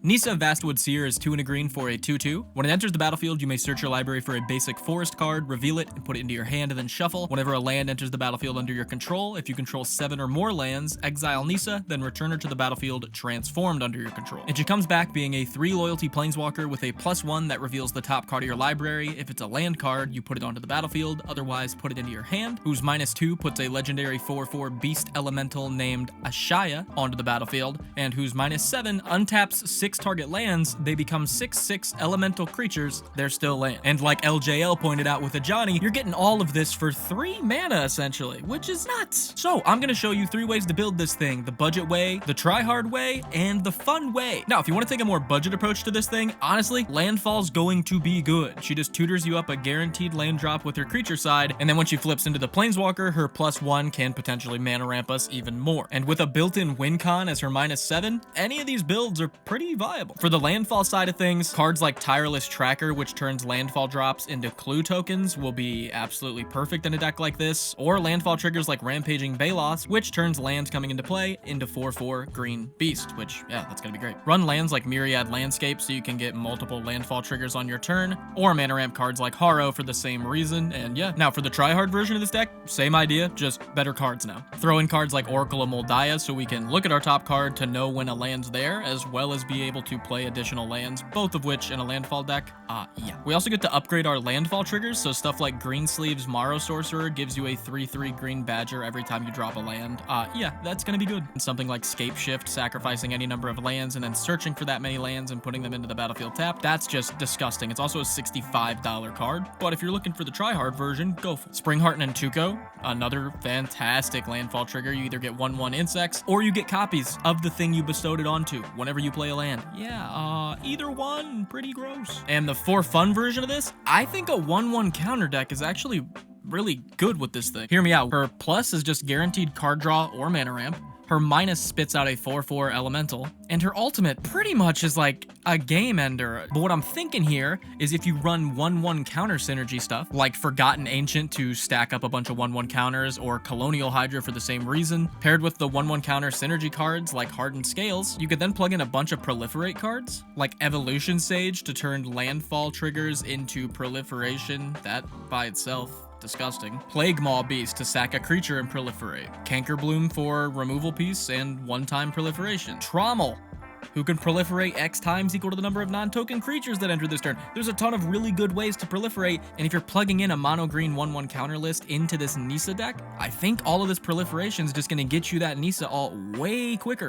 Nissa Vastwood Seer is 2 and a green for a 2/2. When it enters the battlefield, you may search your library for a basic forest card, reveal it, and put it into your hand, and then shuffle. Whenever a land enters the battlefield under your control, if you control 7 or more lands, exile Nissa, then return her to the battlefield transformed under your control. And she comes back being a 3 loyalty planeswalker with a +1 that reveals the top card of your library. If it's a land card, you put it onto the battlefield, otherwise put it into your hand, whose -2 puts a legendary 4/4 beast elemental named Ashaya onto the battlefield, and whose -7 untaps 6 target lands. They become 6/6 elemental creatures. They're still land. And like LJL pointed out with a Johnny, you're getting all of this for 3 mana essentially, which is nuts. So I'm gonna show you 3 ways to build this thing: the budget way, the try hard way, and the fun way. Now, if you want to take a more budget approach to this thing, honestly, landfall's going to be good. She just tutors you up a guaranteed land drop with her creature side, and then when she flips into the planeswalker, her +1 can potentially mana ramp us even more. And with a built-in win con as her -7, any of these builds are pretty viable. For the landfall side of things, cards like Tireless Tracker, which turns landfall drops into clue tokens, will be absolutely perfect in a deck like this, or landfall triggers like Rampaging Balos, which turns lands coming into play into 4/4 green beast, which, yeah, that's gonna be great. Run lands like Myriad Landscape so you can get multiple landfall triggers on your turn, or mana ramp cards like Haro for the same reason, and yeah. Now, for the tryhard version of this deck, same idea, just better cards now. Throw in cards like Oracle of Moldiah so we can look at our top card to know when a land's there, as well as be able to play additional lands, both of which in a landfall deck, yeah. We also get to upgrade our landfall triggers, so stuff like Greensleeve's Morrow Sorcerer gives you a 3/3 green badger every time you drop a land. Yeah, that's gonna be good. And something like Scape Shift, sacrificing any number of lands and then searching for that many lands and putting them into the battlefield tap, that's just disgusting. It's also a $65 card, but if you're looking for the tryhard version, go for it. Springheart and Tuco, another fantastic landfall trigger. You either get 1/1 insects, or you get copies of the thing you bestowed it onto whenever you play a land. Yeah, either one, pretty gross. And the for fun version of this, I think a 1/1 counter deck is actually really good with this thing. Hear me out. Her plus is just guaranteed card draw or mana ramp. Her minus spits out a 4/4 elemental, and her ultimate pretty much is like a game ender. But what I'm thinking here is if you run 1/1 counter synergy stuff, like Forgotten Ancient to stack up a bunch of 1/1 counters, or Colonial Hydra for the same reason, paired with the 1/1 counter synergy cards like Hardened Scales, you could then plug in a bunch of proliferate cards, like Evolution Sage to turn landfall triggers into proliferation. That by itself, disgusting. Plague Maw Beast to sack a creature and proliferate. Cankerbloom for removal piece and 1-time proliferation. Trommel, who can proliferate X times equal to the number of non-token creatures that enter this turn. There's a ton of really good ways to proliferate, and if you're plugging in a mono-green 1/1 counter list into this Nissa deck, I think all of this proliferation is just going to get you that Nissa all way quicker.